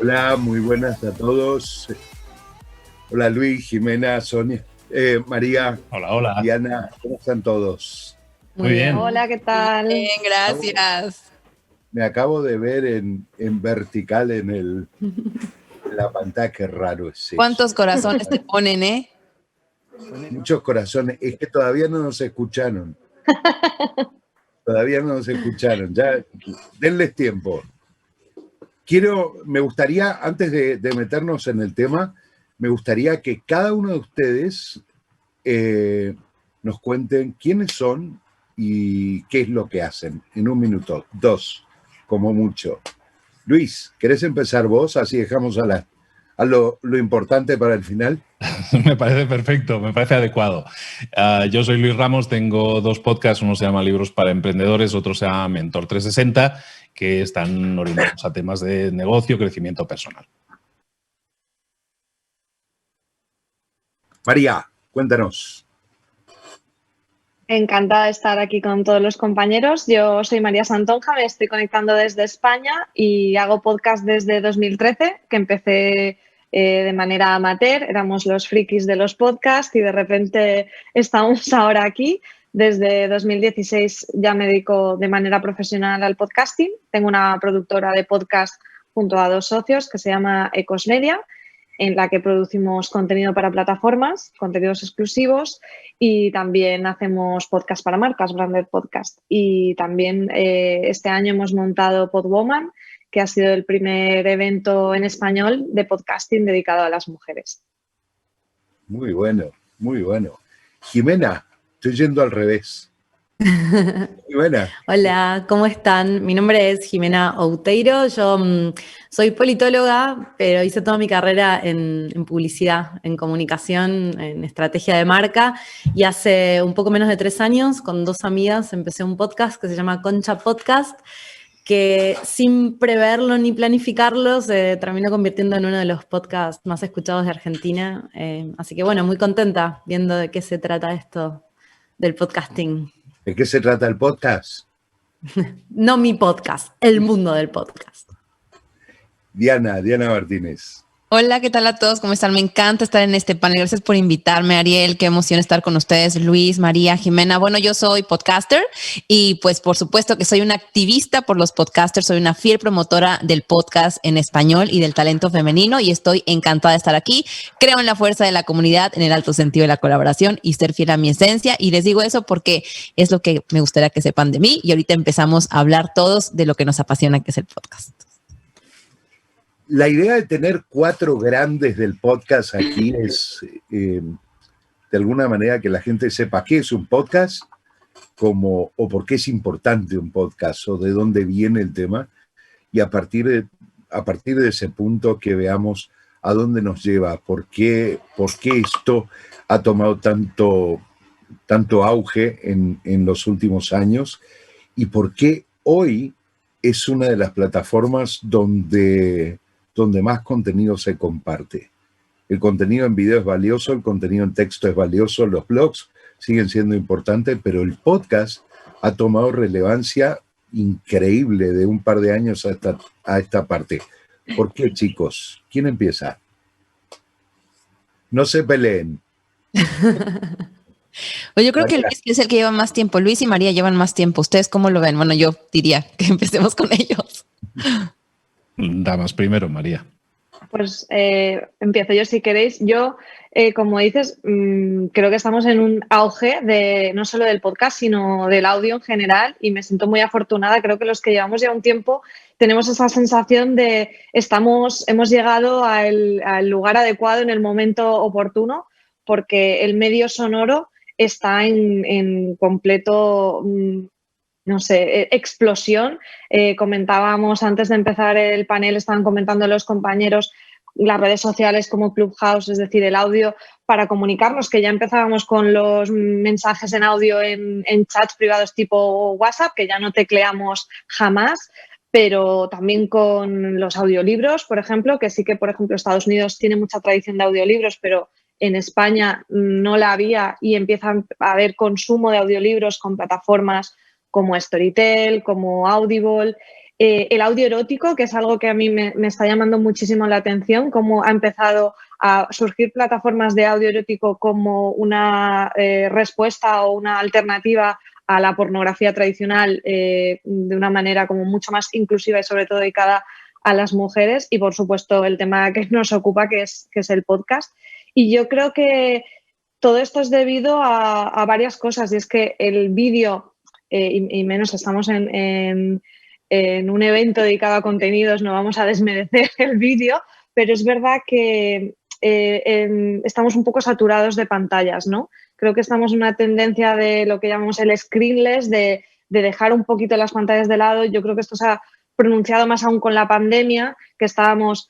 Hola, muy buenas a todos. Hola Luis, Jimena, Sonia, María, Hola, hola. Diana, ¿cómo están todos? Muy bien. Hola, ¿qué tal? Bien, gracias. Me acabo de ver en vertical en la pantalla, qué raro es eso. ¿Cuántos corazones te ponen, Muchos corazones, es que todavía no nos escucharon. Ya, denles tiempo. Me gustaría, antes de meternos en el tema, me gustaría que cada uno de ustedes nos cuenten quiénes son y qué es lo que hacen en un minuto, dos, como mucho. Luis, ¿querés empezar vos? Así dejamos a lo importante para el final. Me parece perfecto, me parece adecuado. Yo soy Luis Ramos, tengo dos podcasts, uno se llama Libros para Emprendedores, otro se llama Mentor 360, que están orientados a temas de negocio, crecimiento personal. María, cuéntanos. Encantada de estar aquí con todos los compañeros. Yo soy María Santonja, me estoy conectando desde España y hago podcast desde 2013, que empecé de manera amateur, éramos los frikis de los podcasts y de repente estamos ahora aquí. Desde 2016 ya me dedico de manera profesional al podcasting. Tengo una productora de podcast junto a dos socios que se llama Ecos Media, en la que producimos contenido para plataformas, contenidos exclusivos y también hacemos podcast para marcas, Branded Podcast. Y también este año hemos montado Podwoman, que ha sido el primer evento en español de podcasting dedicado a las mujeres. Muy bueno, muy bueno. Jimena, estoy yendo al revés. Jimena. Hola, ¿cómo están? Mi nombre es Jimena Outeiro, yo soy politóloga, pero hice toda mi carrera en publicidad, en comunicación, en estrategia de marca, y hace un poco menos de 3 años, con 2 amigas, empecé un podcast que se llama Concha Podcast, que sin preverlo ni planificarlo se terminó convirtiendo en uno de los podcasts más escuchados de Argentina. Así que bueno, muy contenta viendo de qué se trata esto del podcasting. ¿De qué se trata el podcast? No mi podcast, el mundo del podcast. Diana Martínez. Hola, ¿qué tal a todos? ¿Cómo están? Me encanta estar en este panel. Gracias por invitarme, Ariel. Qué emoción estar con ustedes, Luis, María, Jimena. Bueno, yo soy podcaster y pues por supuesto que soy una activista por los podcasters. Soy una fiel promotora del podcast en español y del talento femenino y estoy encantada de estar aquí. Creo en la fuerza de la comunidad, en el alto sentido de la colaboración y ser fiel a mi esencia. Y les digo eso porque es lo que me gustaría que sepan de mí y ahorita empezamos a hablar todos de lo que nos apasiona, que es el podcast. La idea de tener 4 grandes del podcast aquí es, de alguna manera, que la gente sepa qué es un podcast, o por qué es importante un podcast, o de dónde viene el tema, y a partir de ese punto que veamos a dónde nos lleva, por qué esto ha tomado tanto auge en los últimos años, y por qué hoy es una de las plataformas donde más contenido se comparte. El contenido en video es valioso, el contenido en texto es valioso, los blogs siguen siendo importantes, pero el podcast ha tomado relevancia increíble de un par de años a esta parte. ¿Por qué, chicos? ¿Quién empieza? No se peleen. Pues yo creo que Luis es el que lleva más tiempo. Luis y María llevan más tiempo. ¿Ustedes cómo lo ven? Bueno, yo diría que empecemos con ellos. Damas primero, María. Pues empiezo yo si queréis. Yo, como dices, creo que estamos en un auge de no solo del podcast, sino del audio en general y me siento muy afortunada. Creo que los que llevamos ya un tiempo tenemos esa sensación de hemos llegado al lugar adecuado en el momento oportuno porque el medio sonoro está en completo... no sé, explosión. Comentábamos antes de empezar el panel, estaban comentando los compañeros las redes sociales como Clubhouse, es decir, el audio para comunicarnos, que ya empezábamos con los mensajes en audio en chats privados tipo WhatsApp, que ya no tecleamos jamás, pero también con los audiolibros, por ejemplo, que sí que, por ejemplo, Estados Unidos tiene mucha tradición de audiolibros, pero en España no la había y empieza a haber consumo de audiolibros con plataformas como Storytel, como Audible, el audio erótico, que es algo que a mí me está llamando muchísimo la atención, cómo ha empezado a surgir plataformas de audio erótico como una respuesta o una alternativa a la pornografía tradicional de una manera como mucho más inclusiva y sobre todo dedicada a las mujeres, y por supuesto el tema que nos ocupa, que es el podcast. Y yo creo que todo esto es debido a varias cosas, y es que el vídeo, y menos estamos en un evento dedicado a contenidos, no vamos a desmerecer el vídeo, pero es verdad que estamos un poco saturados de pantallas, ¿no? Creo que estamos en una tendencia de lo que llamamos el screenless, de dejar un poquito las pantallas de lado. Yo creo que esto se ha pronunciado más aún con la pandemia, que estábamos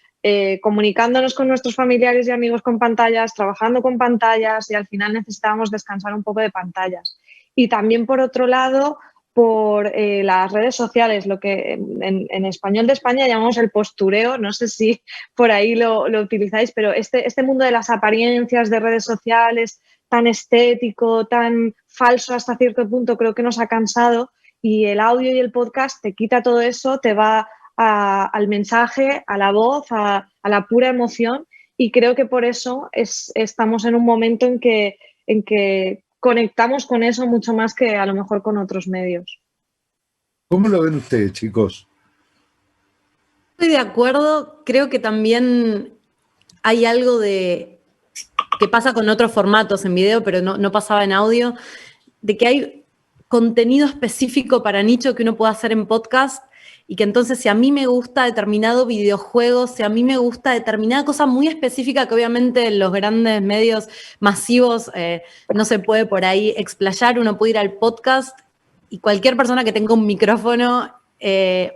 comunicándonos con nuestros familiares y amigos con pantallas, trabajando con pantallas, y al final necesitábamos descansar un poco de pantallas. Y también, por otro lado, por las redes sociales, lo que en español de España llamamos el postureo. No sé si por ahí lo utilizáis, pero este mundo de las apariencias de redes sociales, tan estético, tan falso hasta cierto punto, creo que nos ha cansado, y el audio y el podcast te quita todo eso, te va al mensaje, a la voz, a la pura emoción, y creo que por eso estamos en un momento en que conectamos con eso mucho más que a lo mejor con otros medios. ¿Cómo lo ven ustedes, chicos? Estoy de acuerdo. Creo que también hay algo que pasa con otros formatos en video, pero no pasaba en audio, de que hay contenido específico para nicho que uno puede hacer en podcast, y que entonces si a mí me gusta determinado videojuego, si a mí me gusta determinada cosa muy específica que obviamente en los grandes medios masivos no se puede por ahí explayar, uno puede ir al podcast y cualquier persona que tenga un micrófono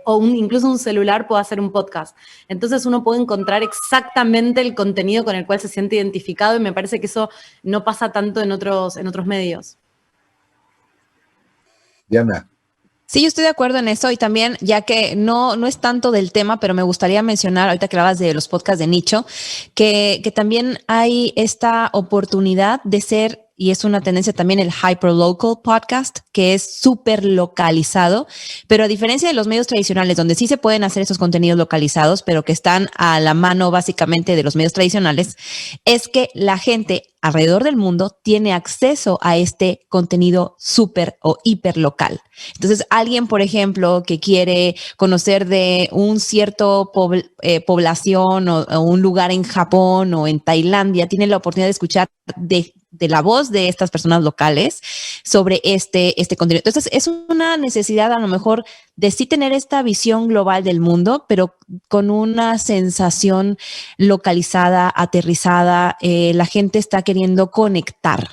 o incluso un celular puede hacer un podcast. Entonces uno puede encontrar exactamente el contenido con el cual se siente identificado, y me parece que eso no pasa tanto en otros medios. Diana. Sí, yo estoy de acuerdo en eso, y también, ya que no es tanto del tema, pero me gustaría mencionar, ahorita que hablabas de los podcasts de nicho, que también hay esta oportunidad de ser, y es una tendencia también, el hyperlocal podcast, que es súper localizado, pero a diferencia de los medios tradicionales, donde sí se pueden hacer esos contenidos localizados, pero que están a la mano básicamente de los medios tradicionales, es que la gente alrededor del mundo tiene acceso a este contenido súper o hiper local. Entonces, alguien, por ejemplo, que quiere conocer de un cierto población o un lugar en Japón o en Tailandia, tiene la oportunidad de escuchar de la voz de estas personas locales sobre este contenido. Entonces, es una necesidad a lo mejor de sí tener esta visión global del mundo, pero con una sensación localizada, aterrizada. La gente está queriendo conectar.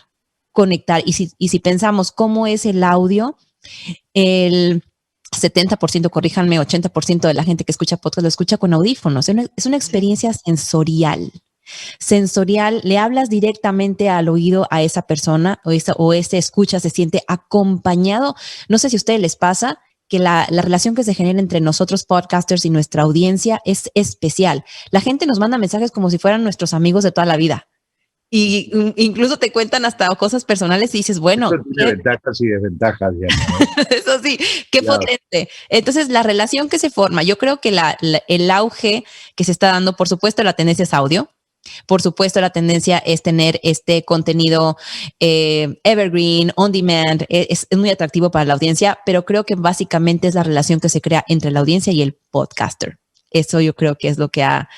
Y si pensamos cómo es el audio, el 70%, corríjanme, 80% de la gente que escucha podcast lo escucha con audífonos. Es una experiencia sensorial, le hablas directamente al oído a esa persona, o ese escucha se siente acompañado. No sé si a ustedes les pasa que la relación que se genera entre nosotros podcasters y nuestra audiencia es especial. La gente nos manda mensajes como si fueran nuestros amigos de toda la vida, y incluso te cuentan hasta cosas personales y dices, bueno, eso tiene ventajas y desventajas, Diana, ¿no? Eso sí, qué claro. Potente. Entonces, la relación que se forma, yo creo que el auge que se está dando, por supuesto, la tendencia es audio. Por supuesto, la tendencia es tener este contenido evergreen, on demand, es muy atractivo para la audiencia, pero creo que básicamente es la relación que se crea entre la audiencia y el podcaster. Eso yo creo que es lo que ha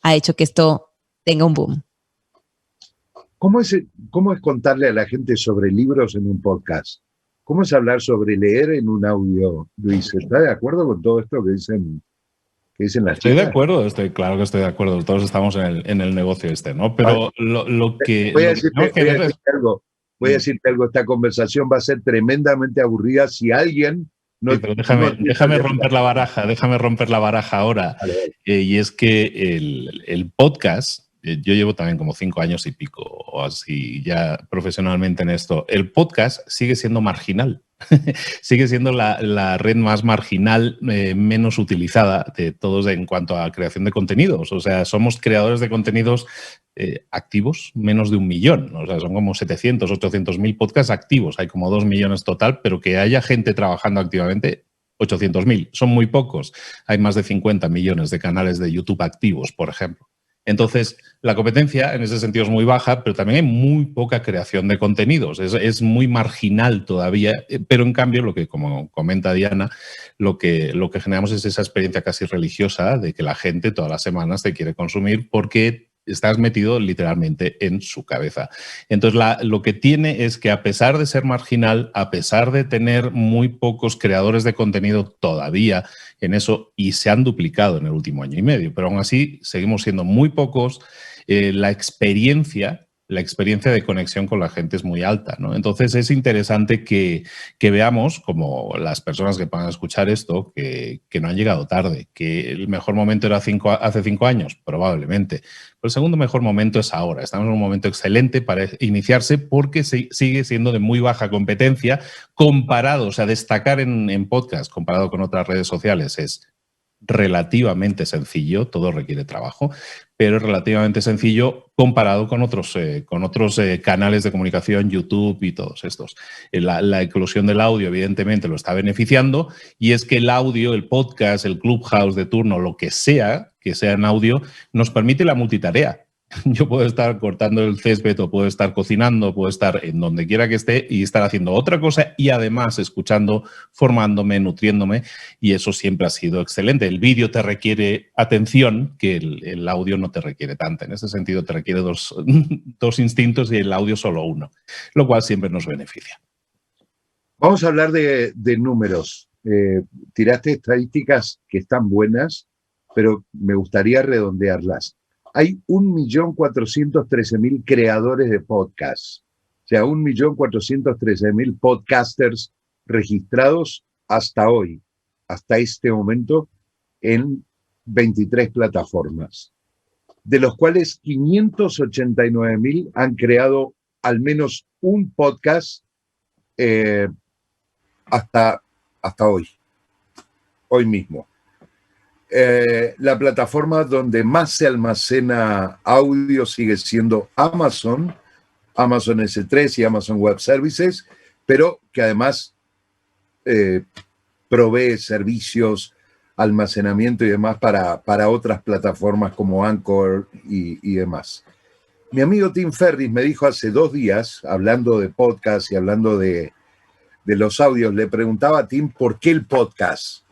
hecho que esto tenga un boom. ¿Cómo es contarle a la gente sobre libros en un podcast? ¿Cómo es hablar sobre leer en un audio, Luis? ¿Está de acuerdo con todo esto que dicen las Estoy chicas? de acuerdo, claro que estoy de acuerdo. Todos estamos en el negocio ¿no? Pero lo que... Voy a decirte algo. Esta conversación va a ser tremendamente aburrida si alguien... No, sí, pero déjame romper la baraja ahora. Vale. Y es que el podcast... Yo llevo también como 5 años y pico o así ya profesionalmente en esto. El podcast sigue siendo marginal. Sigue siendo la red más marginal, menos utilizada de todos en cuanto a creación de contenidos. O sea, somos creadores de contenidos activos, menos de 1 millón. O sea, son como 700, 800 mil podcasts activos. Hay como 2 millones total, pero que haya gente trabajando activamente, 800.000. Son muy pocos. Hay más de 50 millones de canales de YouTube activos, por ejemplo. Entonces, la competencia en ese sentido es muy baja, pero también hay muy poca creación de contenidos. Es muy marginal todavía, pero en cambio, lo que, como comenta Diana, lo que generamos es esa experiencia casi religiosa de que la gente todas las semanas te quiere consumir porque estás metido literalmente en su cabeza. Entonces, lo que tiene es que a pesar de ser marginal, a pesar de tener muy pocos creadores de contenido todavía en eso, y se han duplicado en el último año y medio, pero aún así seguimos siendo muy pocos, la experiencia de conexión con la gente es muy alta, ¿no? Entonces es interesante que veamos, como las personas que van a escuchar esto, que no han llegado tarde, que el mejor momento era hace 5 años, probablemente. Pero el segundo mejor momento es ahora. Estamos en un momento excelente para iniciarse porque sigue siendo de muy baja competencia comparado, o sea, destacar en podcast comparado con otras redes sociales es relativamente sencillo, todo requiere trabajo, pero es relativamente sencillo comparado con otros canales de comunicación, YouTube y todos estos. La eclosión del audio, evidentemente, lo está beneficiando, y es que el audio, el podcast, el Clubhouse de turno, lo que sea en audio, nos permite la multitarea. Yo puedo estar cortando el césped o puedo estar cocinando, puedo estar en donde quiera que esté y estar haciendo otra cosa y además escuchando, formándome, nutriéndome, y eso siempre ha sido excelente. El vídeo te requiere atención que el audio no te requiere tanta. En ese sentido te requiere dos instintos y el audio solo uno, lo cual siempre nos beneficia. Vamos a hablar de números. Tiraste estadísticas que están buenas, pero me gustaría redondearlas. Hay 1.413.000 creadores de podcasts, o sea, 1.413.000 podcasters registrados hasta hoy, hasta este momento, en 23 plataformas, de los cuales 589.000 han creado al menos un podcast hasta hoy mismo. La plataforma donde más se almacena audio sigue siendo Amazon S3 y Amazon Web Services, pero que además provee servicios, almacenamiento y demás para otras plataformas como Anchor y demás. Mi amigo Tim Ferriss me dijo hace 2 días, hablando de podcast y hablando de los audios, le preguntaba a Tim por qué el podcast.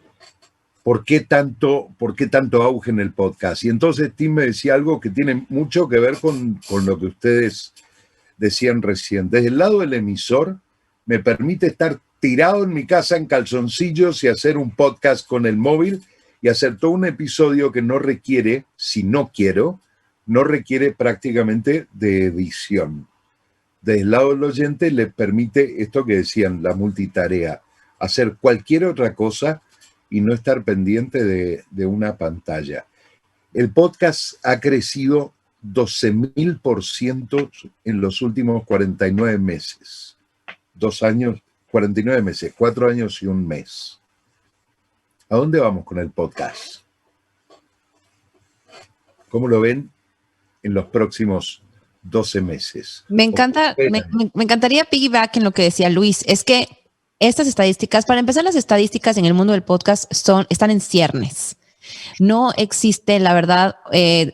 ¿Por qué tanto auge en el podcast? Y entonces Tim me decía algo que tiene mucho que ver con lo que ustedes decían recién. Desde el lado del emisor, me permite estar tirado en mi casa en calzoncillos y hacer un podcast con el móvil y hacer todo un episodio que no requiere, si no quiero, no requiere prácticamente de edición. Desde el lado del oyente le permite esto que decían, la multitarea, hacer cualquier otra cosa y no estar pendiente de una pantalla. El podcast ha crecido 12.000% en los últimos 49 meses. 2 años, 49 meses, 4 años y 1 mes. ¿A dónde vamos con el podcast? ¿Cómo lo ven en los próximos 12 meses? Me encantaría piggyback en lo que decía Luis. Es que estas estadísticas, para empezar, las estadísticas en el mundo del podcast están en ciernes. No existe, la verdad,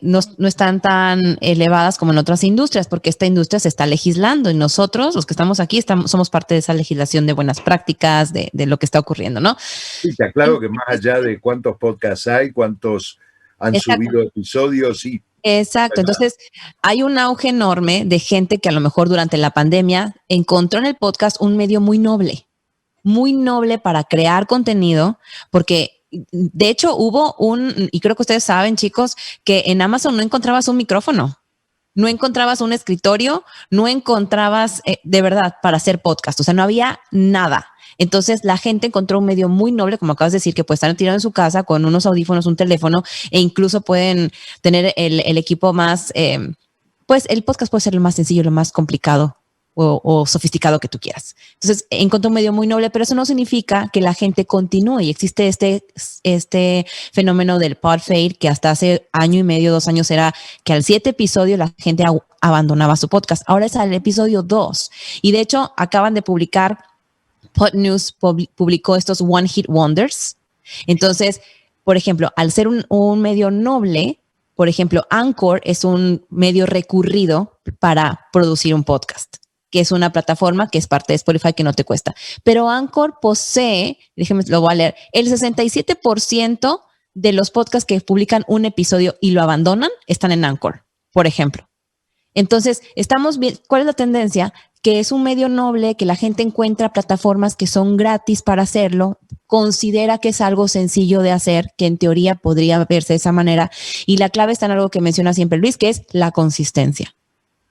no están tan elevadas como en otras industrias, porque esta industria se está legislando y nosotros, los que estamos aquí, somos parte de esa legislación de buenas prácticas, de lo que está ocurriendo, ¿no? Sí, te aclaro que más allá de cuántos podcasts hay, cuántos han subido episodios y... Exacto, entonces hay un auge enorme de gente que a lo mejor durante la pandemia encontró en el podcast un medio muy noble para crear contenido, porque de hecho hubo y creo que ustedes saben, chicos, que en Amazon no encontrabas un micrófono, no encontrabas un escritorio, no encontrabas de verdad para hacer podcast, o sea, no había nada. Entonces la gente encontró un medio muy noble, como acabas de decir, que puede estar tirado en su casa con unos audífonos, un teléfono, e incluso pueden tener el equipo más, pues el podcast puede ser lo más sencillo, lo más complicado o sofisticado que tú quieras. Entonces encontró un medio muy noble, pero eso no significa que la gente continúe, y existe este fenómeno del pod fade, que hasta hace 1 año y medio, 2 años era que al 7 episodio la gente abandonaba su podcast. Ahora es al episodio 2, y de hecho acaban de publicar Podnews publicó estos One Hit Wonders. Entonces, por ejemplo, al ser un medio noble, por ejemplo, Anchor es un medio recurrido para producir un podcast, que es una plataforma que es parte de Spotify que no te cuesta. Pero Anchor posee, déjenme, lo voy a leer, el 67% de los podcasts que publican un episodio y lo abandonan están en Anchor, por ejemplo. Entonces, estamos bien. ¿Cuál es la tendencia? Que es un medio noble, que la gente encuentra plataformas que son gratis para hacerlo, considera que es algo sencillo de hacer, que en teoría podría verse de esa manera. Y la clave está en algo que menciona siempre Luis, que es la consistencia.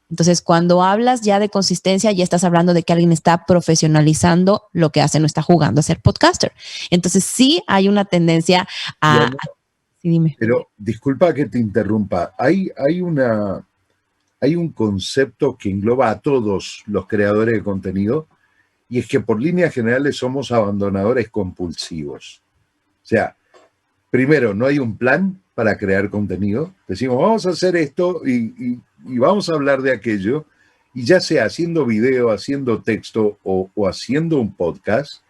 Entonces, cuando hablas ya de consistencia, ya estás hablando de que alguien está profesionalizando lo que hace, no está jugando a ser podcaster. Entonces, sí hay una tendencia a... Sí, dime. Pero disculpa que te interrumpa. Hay un concepto que engloba a todos los creadores de contenido, y es que por líneas generales somos abandonadores compulsivos. O sea, primero, no hay un plan para crear contenido. Decimos, vamos a hacer esto y vamos a hablar de aquello, y ya sea haciendo video, haciendo texto o haciendo un podcast,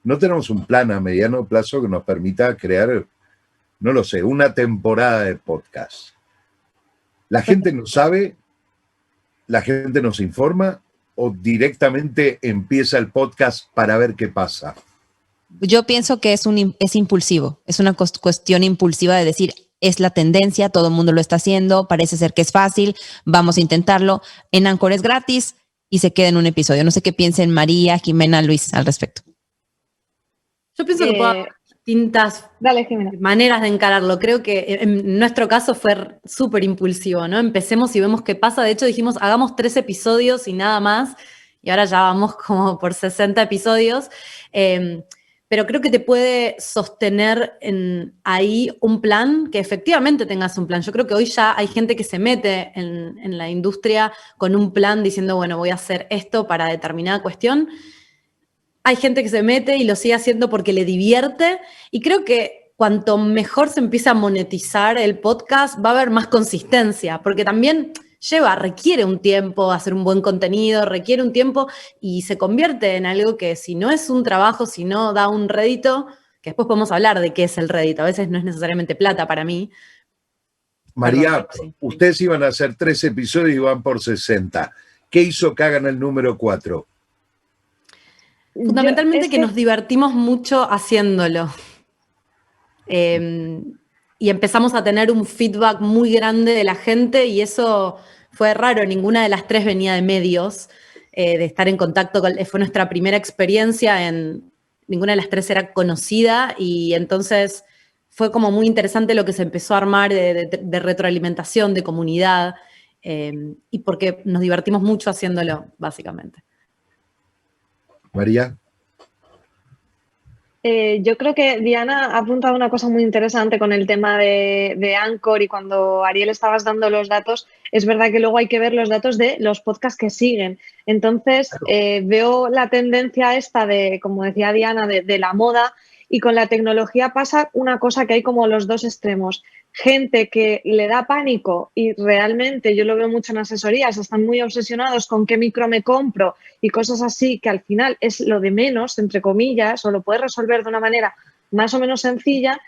no tenemos un plan a mediano plazo que nos permita crear, no lo sé, una temporada de podcast. La gente no sabe, la gente nos informa, o directamente empieza el podcast para ver qué pasa. Yo pienso que es impulsivo, es una cuestión impulsiva de decir, es la tendencia, todo el mundo lo está haciendo, parece ser que es fácil, vamos a intentarlo. En Anchor es gratis y se queda en un episodio. No sé qué piensen María, Jimena, Luis al respecto. Yo pienso que puede haber distintas maneras de encararlo. Creo que en nuestro caso fue súper impulsivo, ¿no? Empecemos y vemos qué pasa. De hecho, dijimos, hagamos 3 episodios y nada más. Y ahora ya vamos como por 60 episodios. Pero creo que te puede sostener ahí un plan, que efectivamente tengas un plan. Yo creo que hoy ya hay gente que se mete en la industria con un plan diciendo, bueno, voy a hacer esto para determinada cuestión. Hay gente que se mete y lo sigue haciendo porque le divierte, y creo que cuanto mejor se empieza a monetizar el podcast, va a haber más consistencia, porque también requiere un tiempo hacer un buen contenido, requiere un tiempo, y se convierte en algo que si no es un trabajo, si no da un rédito, que después podemos hablar de qué es el rédito, a veces no es necesariamente plata para mí. María, sí. Ustedes iban a hacer 3 episodios y van por 60. ¿Qué hizo que hagan el número 4? Fundamentalmente que nos divertimos mucho haciéndolo. Y empezamos a tener un feedback muy grande de la gente, y eso fue raro. Ninguna de las 3 venía de medios, de estar en contacto fue nuestra primera experiencia, ninguna de las 3 era conocida, y entonces fue como muy interesante lo que se empezó a armar de retroalimentación, de comunidad, y porque nos divertimos mucho haciéndolo, básicamente. María. Yo creo que Diana ha apuntado una cosa muy interesante con el tema de Anchor, y cuando Ariel estabas dando los datos, es verdad que luego hay que ver los datos de los podcasts que siguen. Entonces, veo la tendencia esta de, como decía Diana, de la moda, y con la tecnología pasa una cosa que hay como los dos extremos. Gente que le da pánico, y realmente yo lo veo mucho en asesorías, están muy obsesionados con qué micro me compro y cosas así, que al final es lo de menos, entre comillas, o lo puedes resolver de una manera más o menos sencilla.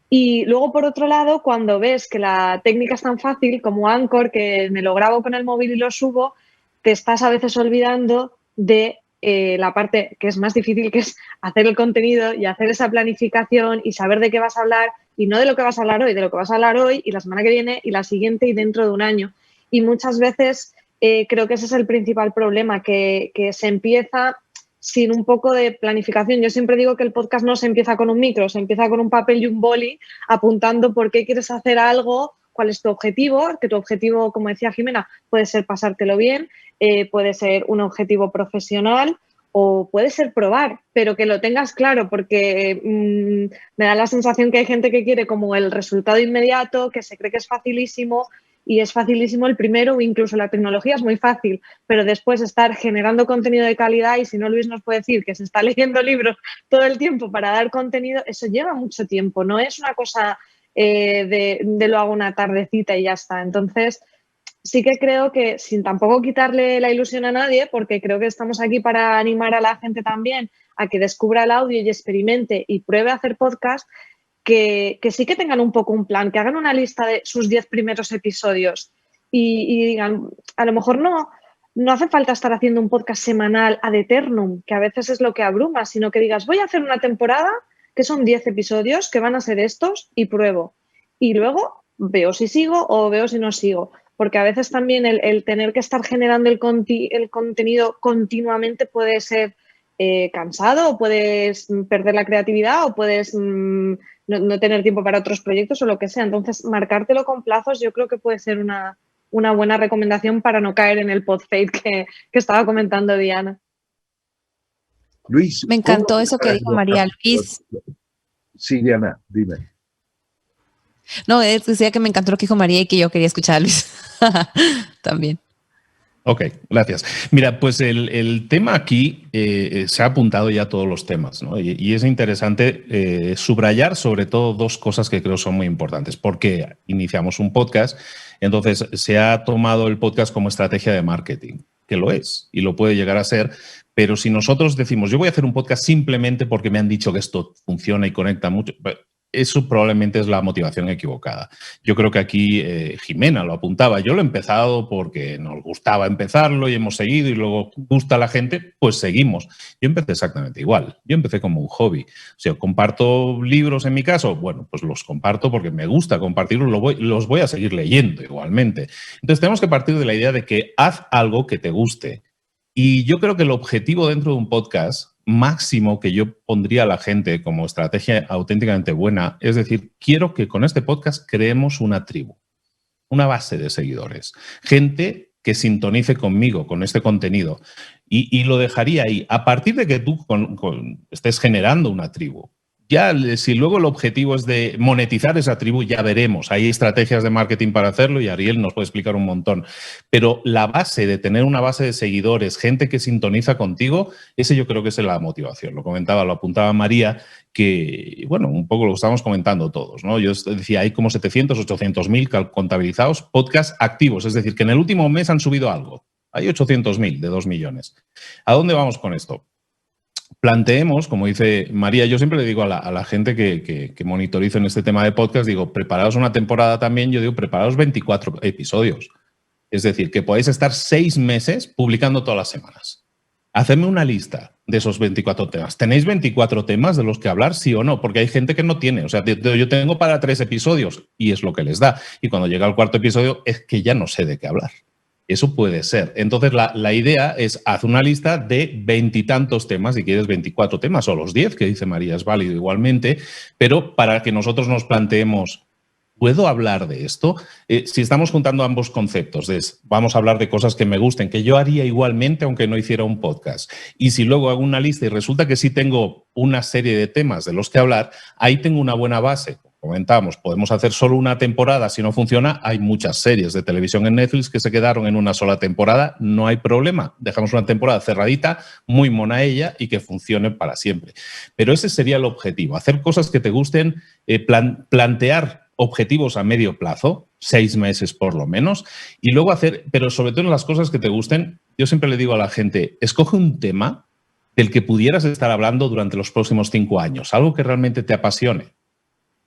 Y luego, por otro lado, cuando ves que la técnica es tan fácil como Anchor, que me lo grabo con el móvil y lo subo, te estás a veces olvidando de la parte que es más difícil, que es hacer el contenido y hacer esa planificación y saber de qué vas a hablar, y no de lo que vas a hablar hoy, de lo que vas a hablar hoy y la semana que viene y la siguiente y dentro de un año. Y muchas veces creo que ese es el principal problema, que se empieza sin un poco de planificación. Yo siempre digo que el podcast no se empieza con un micro, se empieza con un papel y un boli, apuntando por qué quieres hacer algo, cuál es tu objetivo, que tu objetivo, como decía Jimena, puede ser pasártelo bien, puede ser un objetivo profesional, o puede ser probar, pero que lo tengas claro, porque me da la sensación que hay gente que quiere como el resultado inmediato, que se cree que es facilísimo, y es facilísimo el primero, o incluso la tecnología es muy fácil, pero después estar generando contenido de calidad, y si no, Luis nos puede decir que se está leyendo libros todo el tiempo para dar contenido, eso lleva mucho tiempo, no es una cosa de lo hago una tardecita y ya está. Entonces, sí que creo que, sin tampoco quitarle la ilusión a nadie, porque creo que estamos aquí para animar a la gente también a que descubra el audio y experimente y pruebe a hacer podcast, que sí que tengan un poco un plan, que hagan una lista de sus 10 primeros episodios y digan, a lo mejor no hace falta estar haciendo un podcast semanal ad eternum, que a veces es lo que abruma, sino que digas, voy a hacer una temporada que son 10 episodios, que van a ser estos y pruebo. Y luego veo si sigo o veo si no sigo. Porque a veces también el tener que estar generando el contenido continuamente puede ser cansado, o puedes perder la creatividad o puedes no tener tiempo para otros proyectos o lo que sea. Entonces, marcártelo con plazos yo creo que puede ser una buena recomendación para no caer en el pod fade que estaba comentando Diana. Luis. Me encantó eso que dijo María. Luis. Sí, Diana, dime. No, decía que me encantó lo que dijo María y que yo quería escuchar a Luis también. Ok, gracias. Mira, pues el tema aquí se ha apuntado ya a todos los temas, ¿no? Y es interesante subrayar sobre todo dos cosas que creo son muy importantes. Porque iniciamos un podcast, entonces se ha tomado el podcast como estrategia de marketing, que lo es y lo puede llegar a ser, pero si nosotros decimos, yo voy a hacer un podcast simplemente porque me han dicho que esto funciona y conecta mucho, eso probablemente es la motivación equivocada. Yo creo que aquí Jimena lo apuntaba. Yo lo he empezado porque nos gustaba empezarlo y hemos seguido y luego gusta a la gente, pues seguimos. Yo empecé exactamente igual. Yo empecé como un hobby. O sea, comparto libros en mi caso. Bueno, pues los comparto porque me gusta compartirlos, los voy a seguir leyendo igualmente. Entonces tenemos que partir de la idea de que haz algo que te guste. Y yo creo que el objetivo dentro de un podcast máximo que yo pondría a la gente como estrategia auténticamente buena, es decir, quiero que con este podcast creemos una tribu, una base de seguidores, gente que sintonice conmigo, con este contenido, y lo dejaría ahí. A partir de que tú estés generando una tribu, ya si luego el objetivo es de monetizar esa tribu, ya veremos. Hay estrategias de marketing para hacerlo y Ariel nos puede explicar un montón. Pero la base de tener una base de seguidores, gente que sintoniza contigo, ese yo creo que es la motivación. Lo comentaba, lo apuntaba María, que, bueno, un poco lo estábamos comentando todos, ¿no? Yo decía, hay como 700, 800.000 contabilizados podcasts activos, es decir, que en el último mes han subido algo. Hay 800.000 de 2 millones. ¿A dónde vamos con esto? Planteemos, como dice María, yo siempre le digo a la gente que monitorizo en este tema de podcast, digo, preparaos una temporada también, yo digo, preparaos 24 episodios. Es decir, que podáis estar 6 meses publicando todas las semanas. Hacedme una lista de esos 24 temas. ¿Tenéis 24 temas de los que hablar, sí o no? Porque hay gente que no tiene. O sea, yo tengo para 3 episodios y es lo que les da. Y cuando llega el cuarto episodio es que ya no sé de qué hablar. Eso puede ser. Entonces, la idea es haz una lista de 20 y tantos temas, si quieres 24 temas o los 10, que dice María, es válido igualmente, pero para que nosotros nos planteemos, ¿puedo hablar de esto? Si estamos juntando ambos conceptos, vamos a hablar de cosas que me gusten, que yo haría igualmente aunque no hiciera un podcast. Y si luego hago una lista y resulta que sí tengo una serie de temas de los que hablar, ahí tengo una buena base. Comentábamos, podemos hacer solo una temporada, si no funciona, hay muchas series de televisión en Netflix que se quedaron en una sola temporada, no hay problema, dejamos una temporada cerradita, muy mona ella y que funcione para siempre. Pero ese sería el objetivo, hacer cosas que te gusten, plantear objetivos a medio plazo, 6 meses por lo menos, y luego hacer, pero sobre todo en las cosas que te gusten, yo siempre le digo a la gente, escoge un tema del que pudieras estar hablando durante los próximos 5 años, algo que realmente te apasione.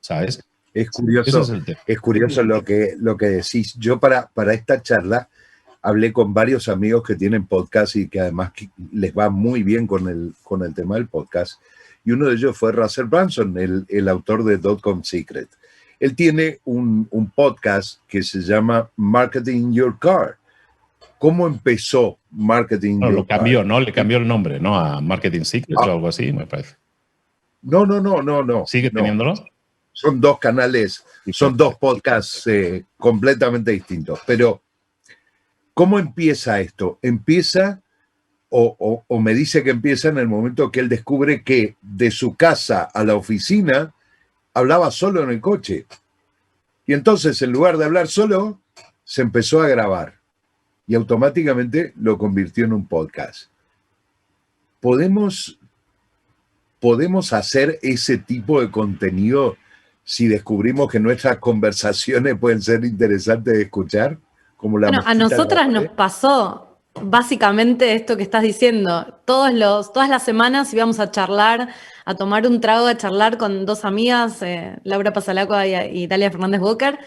¿Sabes? Es curioso lo que decís. Yo para esta charla hablé con varios amigos que tienen podcast y que además les va muy bien con el tema del podcast. Y uno de ellos fue Russell Brunson, el autor de .com Secret. Él tiene un podcast que se llama Marketing Your Car. ¿Cómo empezó Marketing Your Car? Lo cambió, ¿no? Le cambió el nombre, ¿no? A Marketing Secret o algo así, me parece. No. ¿Sigue teniéndolo? Son 2 canales, son 2 podcasts completamente distintos. Pero, ¿cómo empieza esto? Empieza, o me dice que empieza en el momento que él descubre que de su casa a la oficina hablaba solo en el coche. Y entonces, en lugar de hablar solo, se empezó a grabar. Y automáticamente lo convirtió en un podcast. ¿Podemos hacer ese tipo de contenido si descubrimos que nuestras conversaciones pueden ser interesantes de escuchar como la Bueno, a mosquita de la nosotras nos pared. pasó básicamente esto que estás diciendo. Todas las semanas íbamos a charlar, a tomar un trago, a charlar con dos amigas, Laura Pasalacqua y Dalia Fernández Walker,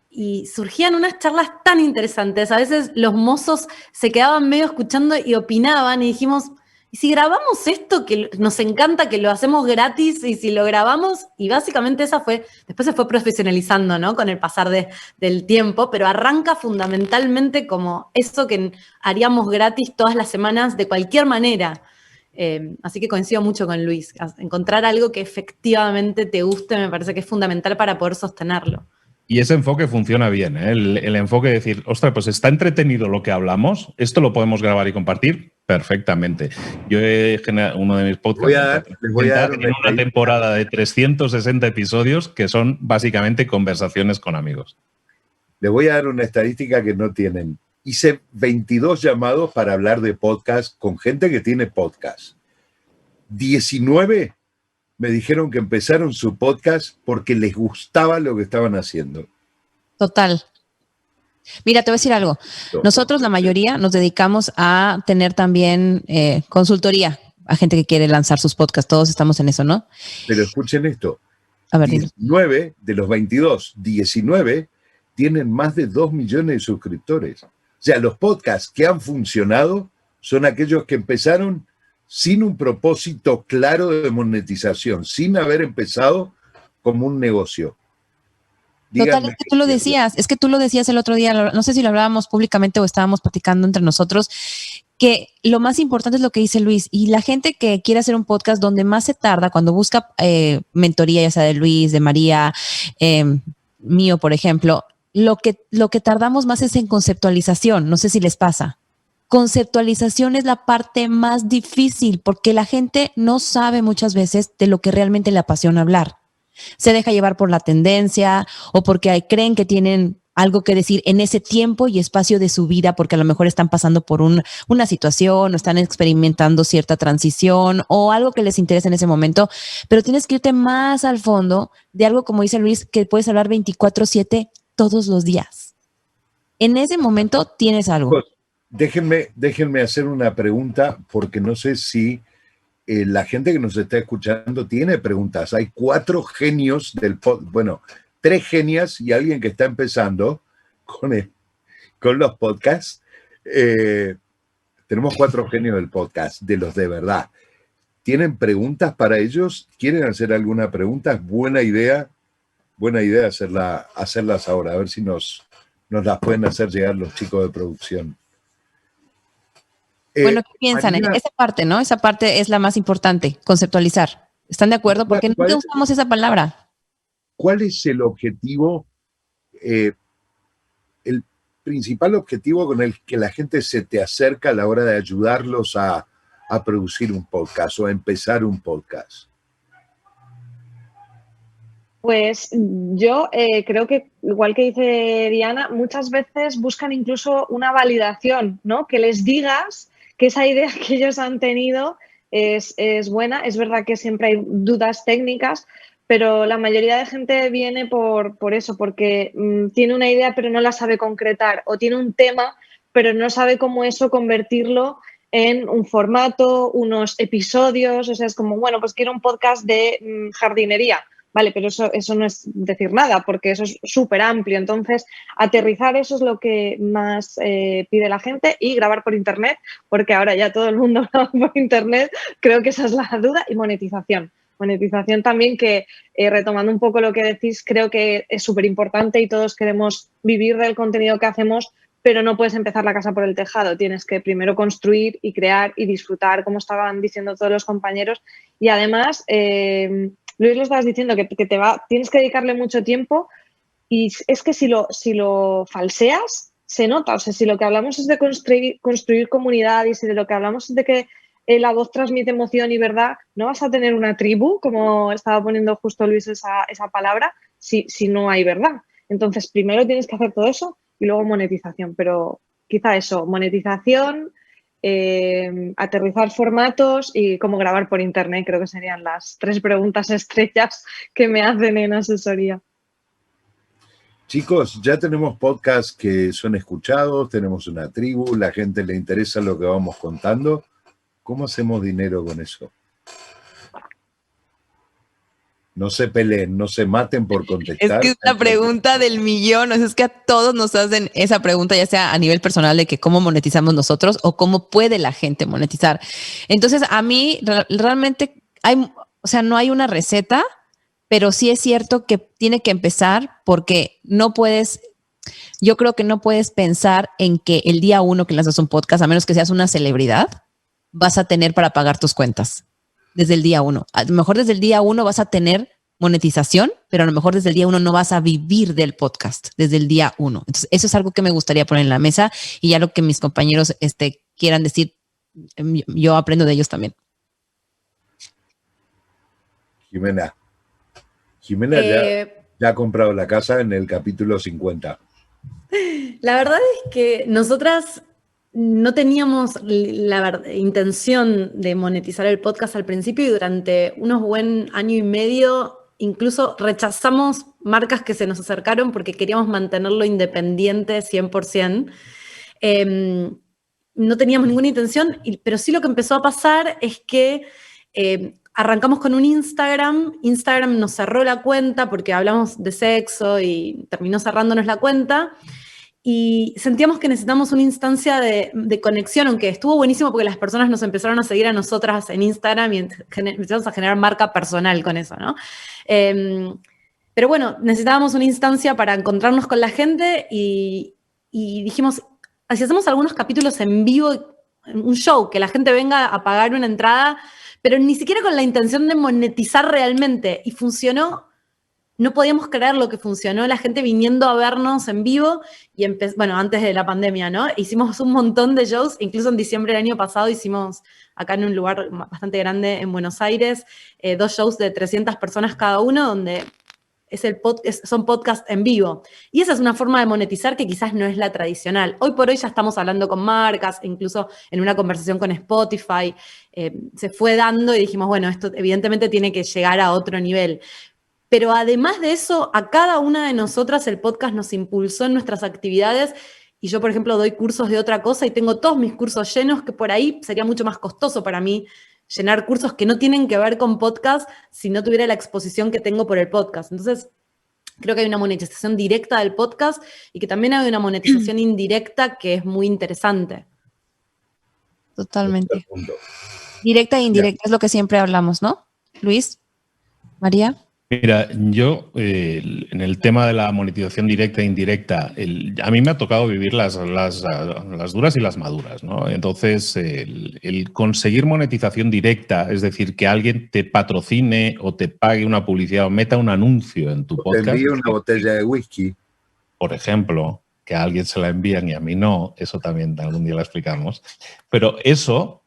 y surgían unas charlas tan interesantes. A veces los mozos se quedaban medio escuchando y opinaban y dijimos, ¿y si grabamos esto que nos encanta, que lo hacemos gratis y si lo grabamos? Y básicamente después se fue profesionalizando, ¿no? Con el pasar del tiempo, pero arranca fundamentalmente como eso que haríamos gratis todas las semanas de cualquier manera. Así que coincido mucho con Luis. Encontrar algo que efectivamente te guste me parece que es fundamental para poder sostenerlo. Y ese enfoque funciona bien, ¿eh? El enfoque de decir, ostras, pues está entretenido lo que hablamos, esto lo podemos grabar y compartir perfectamente. Yo he generado uno de mis podcasts, Les voy a dar tiene una temporada de 360 episodios que son básicamente conversaciones con amigos. Les voy a dar una estadística que no tienen. Hice 22 llamados para hablar de podcast con gente que tiene podcast. 19 me dijeron que empezaron su podcast porque les gustaba lo que estaban haciendo. Total. Mira, te voy a decir algo. Nosotros, la mayoría, nos dedicamos a tener también consultoría a gente que quiere lanzar sus podcasts. Todos estamos en eso, ¿no? Pero escuchen esto. A ver, 19 de los 22, 19 tienen más de 2 millones de suscriptores. O sea, los podcasts que han funcionado son aquellos que empezaron sin un propósito claro de monetización, sin haber empezado como un negocio. Total, es que tú lo decías el otro día, no sé si lo hablábamos públicamente o estábamos platicando entre nosotros, que lo más importante es lo que dice Luis, y la gente que quiere hacer un podcast donde más se tarda, cuando busca mentoría, ya sea de Luis, de María, mío, por ejemplo, lo que tardamos más es en conceptualización, no sé si les pasa. Conceptualización es la parte más difícil porque la gente no sabe muchas veces de lo que realmente le apasiona hablar. Se deja llevar por la tendencia o porque creen que tienen algo que decir en ese tiempo y espacio de su vida porque a lo mejor están pasando por una situación o están experimentando cierta transición o algo que les interesa en ese momento, pero tienes que irte más al fondo de algo, como dice Luis, que puedes hablar 24/7 todos los días. En ese momento tienes algo. Déjenme hacer una pregunta porque no sé si la gente que nos está escuchando tiene preguntas. Hay 4 genios del podcast, bueno, 3 genias y alguien que está empezando con los podcasts. Tenemos 4 genios del podcast, de los de verdad. ¿Tienen preguntas para ellos? ¿Quieren hacer alguna pregunta? Es buena idea hacerlas ahora, a ver si nos las pueden hacer llegar los chicos de producción. Bueno, ¿qué piensan? María, esa parte, ¿no? Esa parte es la más importante, conceptualizar. ¿Están de acuerdo? Porque no usamos esa palabra. ¿Cuál es el objetivo, el principal objetivo con el que la gente se te acerca a la hora de ayudarlos a producir un podcast o a empezar un podcast? Pues yo creo que, igual que dice Diana, muchas veces buscan incluso una validación, ¿no? Que les digas que esa idea que ellos han tenido es buena. Es verdad que siempre hay dudas técnicas, pero la mayoría de gente viene por eso, porque tiene una idea pero no la sabe concretar, o tiene un tema pero no sabe cómo eso convertirlo en un formato, unos episodios. O sea, es como, bueno, pues quiero un podcast de jardinería. Vale, pero eso no es decir nada, porque eso es súper amplio. Entonces, aterrizar eso es lo que más pide la gente, y grabar por internet, porque ahora ya todo el mundo graba por internet. Creo que esa es la duda. Y monetización. Monetización también, que retomando un poco lo que decís, creo que es súper importante y todos queremos vivir del contenido que hacemos, pero no puedes empezar la casa por el tejado. Tienes que primero construir y crear y disfrutar, como estaban diciendo todos los compañeros. Y además... Luis, lo estabas diciendo, que tienes que dedicarle mucho tiempo, y es que si lo falseas, se nota. O sea, si lo que hablamos es de construir comunidad, y si de lo que hablamos es de que la voz transmite emoción y verdad, no vas a tener una tribu, como estaba poniendo justo Luis esa palabra, si no hay verdad. Entonces, primero tienes que hacer todo eso y luego monetización. Pero quizá eso, monetización... aterrizar formatos y cómo grabar por internet, creo que serían las 3 preguntas estrellas que me hacen en asesoría. Chicos, ya tenemos podcasts que son escuchados, tenemos una tribu, la gente le interesa lo que vamos contando. ¿Cómo hacemos dinero con eso? No se peleen, no se maten por contestar. Es que es la pregunta del millón. O sea, es que a todos nos hacen esa pregunta, ya sea a nivel personal de que cómo monetizamos nosotros o cómo puede la gente monetizar. Entonces, a mí realmente no hay una receta, pero sí es cierto que tiene que empezar porque yo creo que no puedes pensar en que el día uno que lanzas un podcast, a menos que seas una celebridad, vas a tener para pagar tus cuentas. Desde el día uno. A lo mejor desde el día uno vas a tener monetización, pero a lo mejor desde el día uno no vas a vivir del podcast, desde el día uno. Entonces, eso es algo que me gustaría poner en la mesa y ya lo que mis compañeros quieran decir, yo aprendo de ellos también. Jimena ya ha comprado la casa en el capítulo 50. La verdad es que nosotras no teníamos la intención de monetizar el podcast al principio y durante unos buen año y medio incluso rechazamos marcas que se nos acercaron porque queríamos mantenerlo independiente 100%. No teníamos ninguna intención, pero sí lo que empezó a pasar es que arrancamos con un Instagram nos cerró la cuenta porque hablamos de sexo y terminó cerrándonos la cuenta. Y sentíamos que necesitamos una instancia de conexión, aunque estuvo buenísimo porque las personas nos empezaron a seguir a nosotras en Instagram y empezamos a generar marca personal con eso, ¿no? Pero bueno, necesitábamos una instancia para encontrarnos con la gente y dijimos, si hacemos algunos capítulos en vivo, un show, que la gente venga a pagar una entrada, pero ni siquiera con la intención de monetizar realmente, y funcionó. No podíamos creer lo que funcionó, la gente viniendo a vernos en vivo y antes de la pandemia, ¿no? Hicimos un montón de shows, incluso en diciembre del año pasado hicimos acá en un lugar bastante grande en Buenos Aires, 2 shows de 300 personas cada uno, donde son podcasts en vivo. Y esa es una forma de monetizar que quizás no es la tradicional. Hoy por hoy ya estamos hablando con marcas, incluso en una conversación con Spotify, se fue dando y dijimos, bueno, esto evidentemente tiene que llegar a otro nivel. Pero además de eso, a cada una de nosotras el podcast nos impulsó en nuestras actividades y yo, por ejemplo, doy cursos de otra cosa y tengo todos mis cursos llenos, que por ahí sería mucho más costoso para mí llenar cursos que no tienen que ver con podcast si no tuviera la exposición que tengo por el podcast. Entonces, creo que hay una monetización directa del podcast y que también hay una monetización indirecta que es muy interesante. Totalmente. Directa e indirecta es lo que siempre hablamos, ¿no? Luis, María. Mira, yo en el tema de la monetización directa e indirecta, a mí me ha tocado vivir las duras y las maduras, ¿no? Entonces, el conseguir monetización directa, es decir, que alguien te patrocine o te pague una publicidad o meta un anuncio en tu podcast. Te envíe una botella de whisky. Por ejemplo, que a alguien se la envían y a mí no, eso también algún día lo explicamos. Pero eso,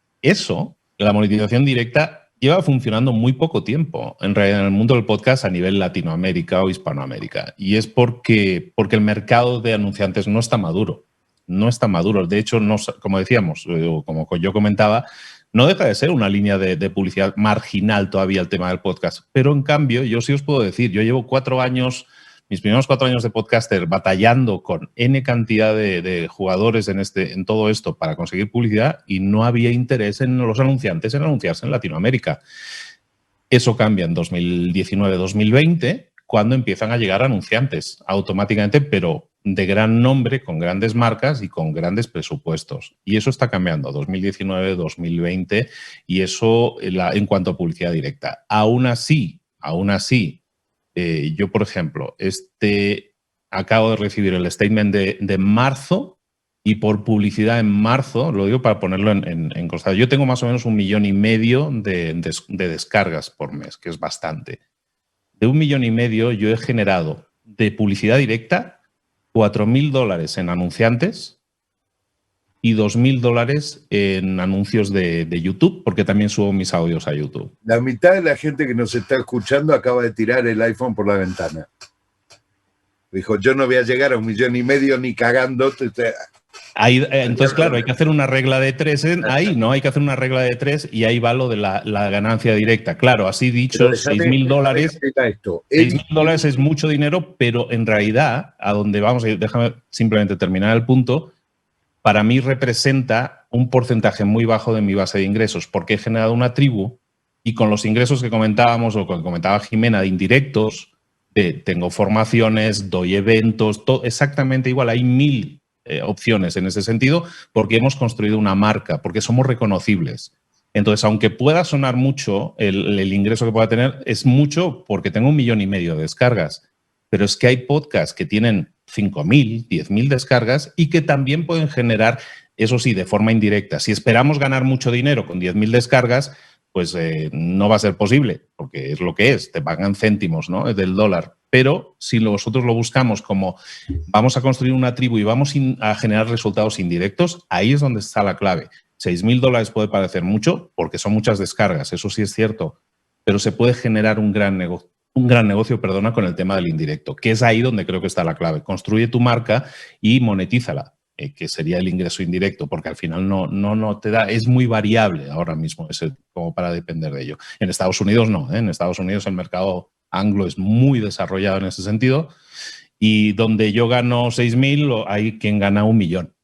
la monetización directa, lleva funcionando muy poco tiempo, en realidad, en el mundo del podcast a nivel Latinoamérica o Hispanoamérica. Y es porque el mercado de anunciantes no está maduro. No está maduro. De hecho, como decíamos, como yo comentaba, no deja de ser una línea de publicidad marginal todavía el tema del podcast. Pero, en cambio, yo sí os puedo decir, yo llevo 4 años... Mis primeros 4 años de podcaster batallando con N cantidad de jugadores en todo esto para conseguir publicidad y no había interés en los anunciantes en anunciarse en Latinoamérica. Eso cambia en 2019-2020 cuando empiezan a llegar anunciantes automáticamente, pero de gran nombre, con grandes marcas y con grandes presupuestos. Y eso está cambiando 2019-2020 y eso en cuanto a publicidad directa. Aún así, yo, por ejemplo, acabo de recibir el statement de marzo y por publicidad en marzo, lo digo para ponerlo en constancia, yo tengo más o menos 1,5 millones de descargas por mes, que es bastante. De 1,5 millones yo he generado de publicidad directa $4.000 en anunciantes y $2.000 en anuncios de YouTube, porque también subo mis audios a YouTube. La mitad de la gente que nos está escuchando acaba de tirar el iPhone por la ventana. Dijo, yo no voy a llegar a 1,5 millones ni cagando. Entonces, claro, hay que hacer una regla de 3 ahí, ¿no? Hay que hacer una regla de 3 y ahí va lo de la ganancia directa. Claro, así dicho, $6,000. $6,000 es mucho dinero, pero en realidad, a donde vamos a ir, déjame simplemente terminar el punto, para mí representa un porcentaje muy bajo de mi base de ingresos, porque he generado una tribu y con los ingresos que comentábamos o que comentaba Jimena de indirectos, tengo formaciones, doy eventos, todo exactamente igual, hay 1.000 opciones en ese sentido, porque hemos construido una marca, porque somos reconocibles. Entonces, aunque pueda sonar mucho el ingreso que pueda tener, es mucho porque tengo 1,5 millones de descargas. Pero es que hay podcasts que tienen 5.000, 10.000 descargas y que también pueden generar, eso sí, de forma indirecta. Si esperamos ganar mucho dinero con 10.000 descargas, pues no va a ser posible, porque es lo que es, te pagan céntimos, ¿no? Del dólar. Pero si nosotros lo buscamos como vamos a construir una tribu y vamos a generar resultados indirectos, ahí es donde está la clave. $6,000 puede parecer mucho porque son muchas descargas, eso sí es cierto, pero se puede generar un gran negocio con el tema del indirecto, que es ahí donde creo que está la clave. Construye tu marca y monetízala, que sería el ingreso indirecto, porque al final no te da, es muy variable ahora mismo, como para depender de ello. En Estados Unidos no, en Estados Unidos el mercado anglo es muy desarrollado en ese sentido y donde yo gano 6,000, hay quien gana 1 millón,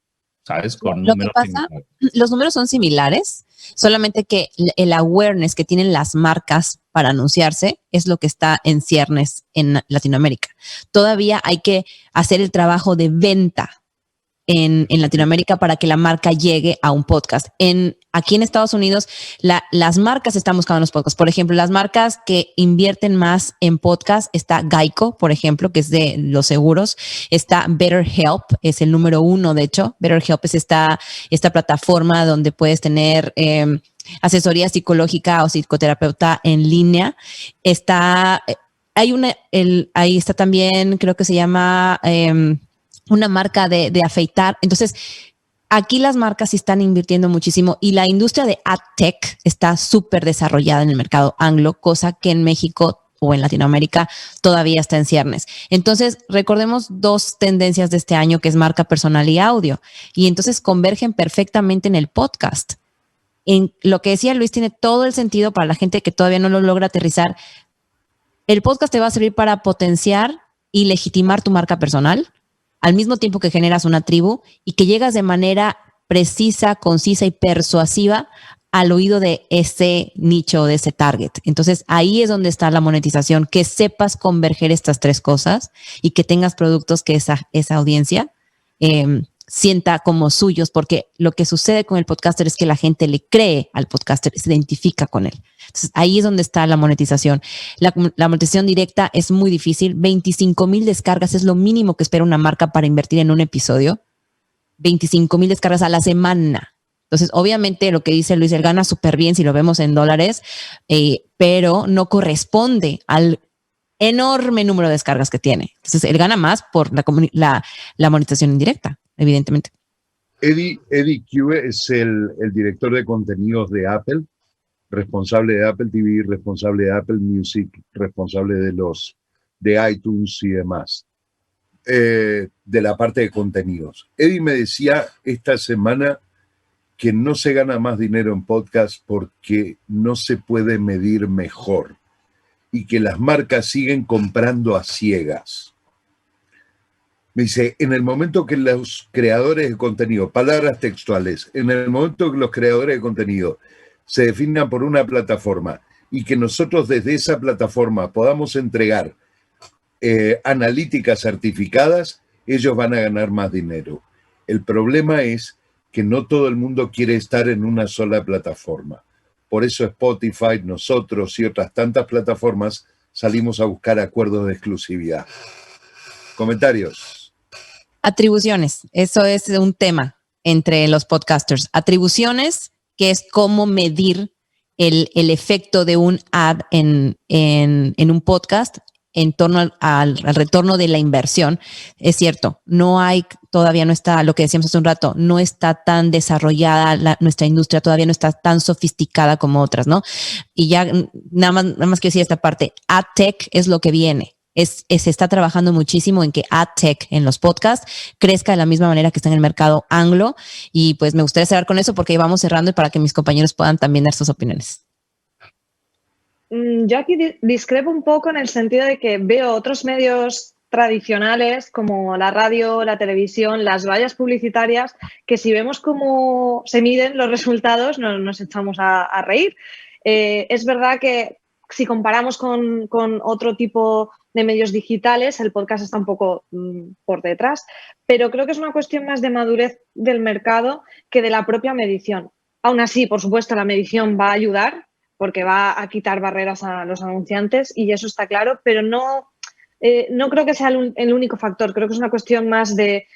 ¿sabes? Con lo que pasa, los números son similares, solamente que el awareness que tienen las marcas para anunciarse es lo que está en ciernes en Latinoamérica. Todavía hay que hacer el trabajo de venta en Latinoamérica para que la marca llegue a un podcast. Aquí en Estados Unidos, las marcas están buscando los podcasts. Por ejemplo, las marcas que invierten más en podcast, está Geico, por ejemplo, que es de los seguros. Está BetterHelp, es el número 1, de hecho. BetterHelp es esta plataforma donde puedes tener asesoría psicológica o psicoterapeuta en línea. Ahí está también, creo que se llama... una marca de afeitar. Entonces, aquí las marcas sí están invirtiendo muchísimo y la industria de AdTech está súper desarrollada en el mercado anglo, cosa que en México o en Latinoamérica todavía está en ciernes. Entonces, recordemos 2 tendencias de este año, que es marca personal y audio. Y entonces convergen perfectamente en el podcast. En lo que decía Luis tiene todo el sentido para la gente que todavía no lo logra aterrizar. El podcast te va a servir para potenciar y legitimar tu marca personal, al mismo tiempo que generas una tribu y que llegas de manera precisa, concisa y persuasiva al oído de ese nicho, de ese target. Entonces, ahí es donde está la monetización, que sepas converger estas 3 cosas y que tengas productos que esa audiencia sienta como suyos, porque lo que sucede con el podcaster es que la gente le cree al podcaster, se identifica con él. Entonces, ahí es donde está la monetización. La monetización directa es muy difícil. 25,000 descargas es lo mínimo que espera una marca para invertir en un episodio. 25,000 descargas a la semana. Entonces, obviamente, lo que dice Luis, él gana súper bien si lo vemos en dólares, pero no corresponde al enorme número de descargas que tiene. Entonces, él gana más por la monetización indirecta, evidentemente. Eddie Q es el director de contenidos de Apple, responsable de Apple TV, responsable de Apple Music, responsable de iTunes y demás, de la parte de contenidos. Eddie me decía esta semana que no se gana más dinero en podcast porque no se puede medir mejor y que las marcas siguen comprando a ciegas. Me dice, en el momento que los creadores de contenido, palabras textuales, en el momento que los creadores de contenido se definan por una plataforma y que nosotros desde esa plataforma podamos entregar analíticas certificadas, ellos van a ganar más dinero. El problema es que no todo el mundo quiere estar en una sola plataforma. Por eso Spotify, nosotros y otras tantas plataformas salimos a buscar acuerdos de exclusividad. Comentarios. Atribuciones, eso es un tema entre los podcasters. Atribuciones, que es cómo medir el efecto de un ad en un podcast en torno al retorno de la inversión. Es cierto, todavía no está, lo que decíamos hace un rato, no está tan desarrollada nuestra industria, todavía no está tan sofisticada como otras, ¿no? Y ya nada más quiero decir esta parte, AdTech es lo que viene. se está trabajando muchísimo en que AdTech en los podcasts crezca de la misma manera que está en el mercado anglo. Y pues me gustaría cerrar con eso porque vamos cerrando y para que mis compañeros puedan también dar sus opiniones. Yo aquí discrepo un poco en el sentido de que veo otros medios tradicionales como la radio, la televisión, las vallas publicitarias, que si vemos cómo se miden los resultados nos echamos a reír. Es verdad que si comparamos con otro tipo de medios digitales, el podcast está un poco por detrás, pero creo que es una cuestión más de madurez del mercado que de la propia medición. Aún así, por supuesto, la medición va a ayudar porque va a quitar barreras a los anunciantes y eso está claro, pero no creo que sea el único factor. Creo que es una cuestión más de,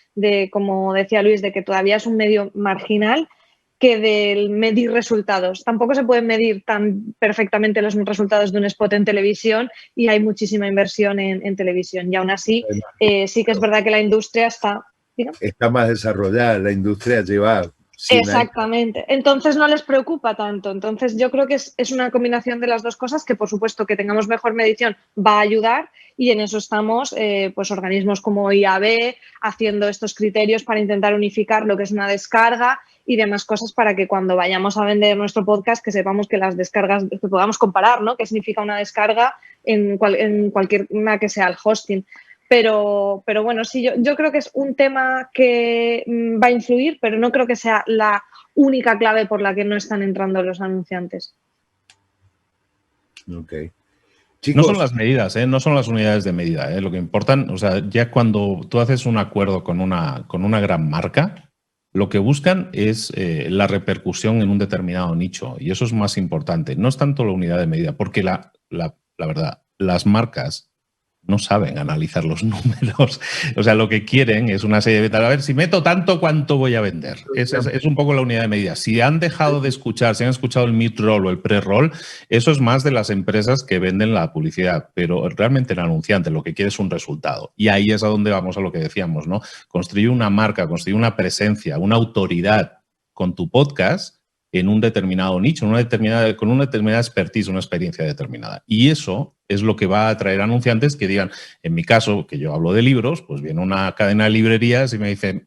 como decía Luis, de que todavía es un medio marginal que del medir resultados. Tampoco se pueden medir tan perfectamente los resultados de un spot en televisión y hay muchísima inversión en televisión. Y aún así, sí que es verdad que la industria está más desarrollada. La industria lleva 100 exactamente. años. Entonces no les preocupa tanto. Entonces yo creo que es una combinación de las dos cosas que, por supuesto, que tengamos mejor medición va a ayudar y en eso estamos pues organismos como IAB haciendo estos criterios para intentar unificar lo que es una descarga y demás cosas para que cuando vayamos a vender nuestro podcast que sepamos que las descargas, que podamos comparar, ¿no? ¿Qué significa una descarga en cualquier una que sea el hosting? Pero bueno, sí, yo creo que es un tema que va a influir, pero no creo que sea la única clave por la que no están entrando los anunciantes. Ok. Chicos, no son las medidas, no son las unidades de medida. Lo que importan, o sea, ya cuando tú haces un acuerdo con una gran marca, lo que buscan es la repercusión en un determinado nicho y eso es más importante. No es tanto la unidad de medida, porque la verdad, las marcas no saben analizar los números. O sea, lo que quieren es una serie de metas. A ver, si meto tanto, ¿cuánto voy a vender? Es un poco la unidad de medida. Si han dejado de escuchar, si han escuchado el mid-roll o el pre-roll, eso es más de las empresas que venden la publicidad. Pero realmente el anunciante lo que quiere es un resultado. Y ahí es a donde vamos a lo que decíamos, ¿no? Construir una marca, construir una presencia, una autoridad con tu podcast en un determinado nicho, con una determinada expertise, una experiencia determinada. Y eso es lo que va a atraer anunciantes que digan, en mi caso, que yo hablo de libros, pues viene una cadena de librerías y me dicen,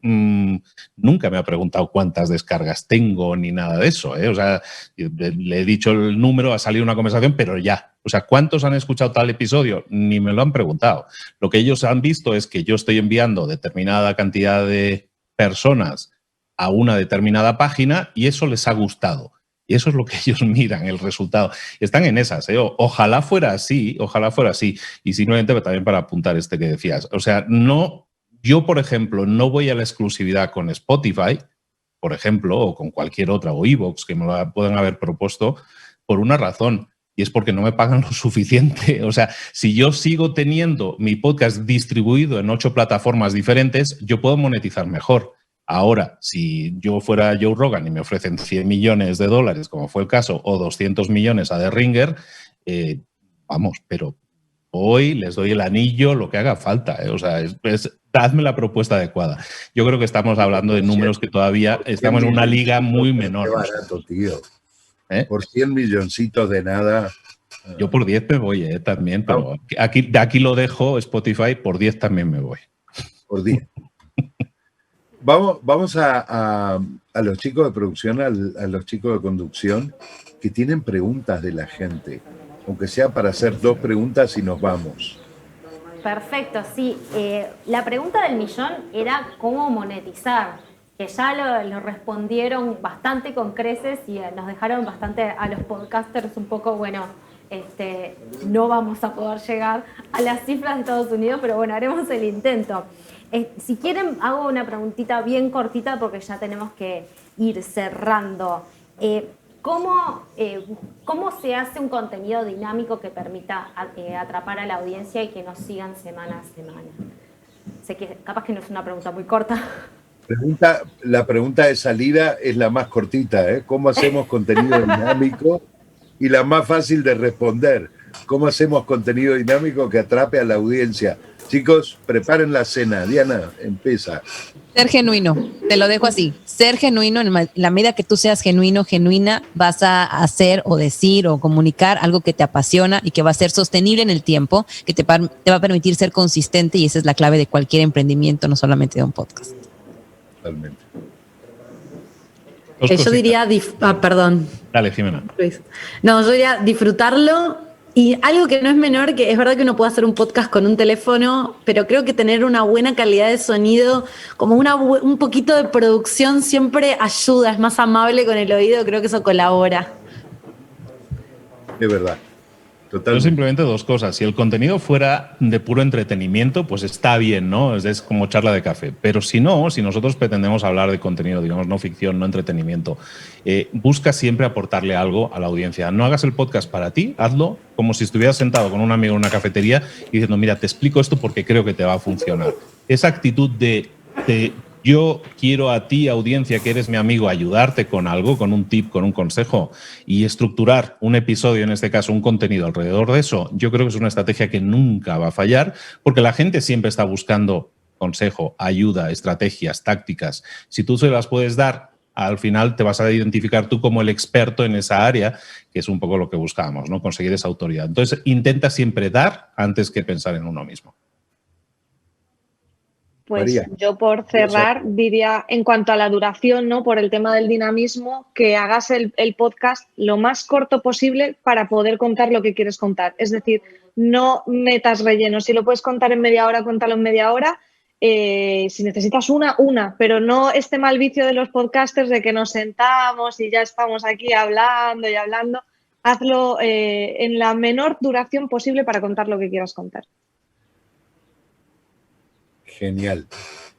nunca me ha preguntado cuántas descargas tengo ni nada de eso. O sea, le he dicho el número, ha salido una conversación, pero ya. O sea, ¿cuántos han escuchado tal episodio? Ni me lo han preguntado. Lo que ellos han visto es que yo estoy enviando determinada cantidad de personas a una determinada página y eso les ha gustado. Y eso es lo que ellos miran, el resultado. Están en esas, ¿eh? Ojalá fuera así. Y simplemente también para apuntar que decías. O sea, yo, por ejemplo, no voy a la exclusividad con Spotify, por ejemplo, o con cualquier otra, o iVoox, que me lo puedan haber propuesto, por una razón. Y es porque no me pagan lo suficiente. O sea, si yo sigo teniendo mi podcast distribuido en 8 plataformas diferentes, yo puedo monetizar mejor. Ahora, si yo fuera Joe Rogan y me ofrecen $100 millones, como fue el caso, o 200 millones a The Ringer, vamos, pero hoy les doy el anillo, lo que haga falta. O sea, dadme la propuesta adecuada. Yo creo que estamos hablando de números que todavía estamos en una liga muy menor. Qué barato, tío. Por 100 milloncitos de nada. Yo por 10 me voy también, pero de aquí lo dejo, Spotify, por 10 también me voy. Por 10. Vamos a los chicos de producción, a los chicos de conducción, que tienen preguntas de la gente, aunque sea para hacer 2 preguntas y nos vamos. Perfecto, sí. La pregunta del millón era cómo monetizar, que ya lo respondieron bastante con creces y nos dejaron bastante a los podcasters un poco, bueno, no vamos a poder llegar a las cifras de Estados Unidos, pero bueno, haremos el intento. Si quieren, hago una preguntita bien cortita porque ya tenemos que ir cerrando. ¿Cómo se hace un contenido dinámico que permita atrapar a la audiencia y que nos sigan semana a semana? Sé que capaz que no es una pregunta muy corta. La pregunta de salida es la más cortita, ¿eh? ¿Cómo hacemos contenido dinámico? Y la más fácil de responder. ¿Cómo hacemos contenido dinámico que atrape a la audiencia? Chicos, preparen la cena. Diana, empieza. Ser genuino, te lo dejo así. Ser genuino, en la medida que tú seas genuino, genuina, vas a hacer o decir o comunicar algo que te apasiona y que va a ser sostenible en el tiempo, que te va a permitir ser consistente, y esa es la clave de cualquier emprendimiento, no solamente de un podcast. Totalmente. Yo diría, perdón. Dale, Jimena. Luis. No, yo diría disfrutarlo. Y algo que no es menor, que es verdad que uno puede hacer un podcast con un teléfono, pero creo que tener una buena calidad de sonido, como un poquito de producción siempre ayuda, es más amable con el oído, creo que eso colabora. Es verdad. Totalmente. Yo simplemente dos cosas. Si el contenido fuera de puro entretenimiento, pues está bien, ¿no? Es como charla de café. Pero si no, si nosotros pretendemos hablar de contenido, digamos, no ficción, no entretenimiento, busca siempre aportarle algo a la audiencia. No hagas el podcast para ti, hazlo como si estuvieras sentado con un amigo en una cafetería y diciendo, mira, te explico esto porque creo que te va a funcionar. Esa actitud de yo quiero a ti, audiencia, que eres mi amigo, ayudarte con algo, con un tip, con un consejo, y estructurar un episodio, en este caso un contenido alrededor de eso, yo creo que es una estrategia que nunca va a fallar, porque la gente siempre está buscando consejo, ayuda, estrategias, tácticas. Si tú se las puedes dar, al final te vas a identificar tú como el experto en esa área, que es un poco lo que buscábamos, ¿no? Conseguir esa autoridad. Entonces, intenta siempre dar antes que pensar en uno mismo. Pues María. yo por cerrar diría, en cuanto a la duración, ¿no? Por el tema del dinamismo, que hagas el podcast lo más corto posible para poder contar lo que quieres contar. Es decir, no metas relleno. Si lo puedes contar en media hora, cuéntalo en media hora. Si necesitas una, pero no este mal vicio de los podcasters de que nos sentamos y ya estamos aquí hablando y hablando. Hazlo en la menor duración posible para contar lo que quieras contar. Genial.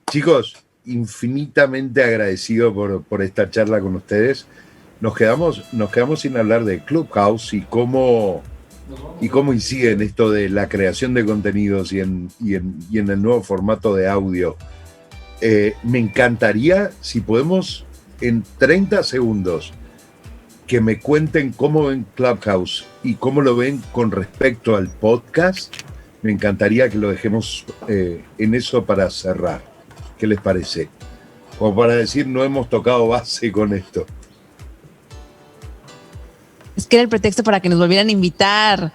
Chicos, infinitamente agradecido por esta charla con ustedes. Nos quedamos sin hablar de Clubhouse y cómo incide en esto de la creación de contenidos y en el nuevo formato de audio. Me encantaría, si podemos, en 30 segundos, que me cuenten cómo ven Clubhouse y cómo lo ven con respecto al podcast. Me encantaría que lo dejemos en eso para cerrar. ¿Qué les parece? Como para decir, no hemos tocado base con esto. Es que era el pretexto para que nos volvieran a invitar.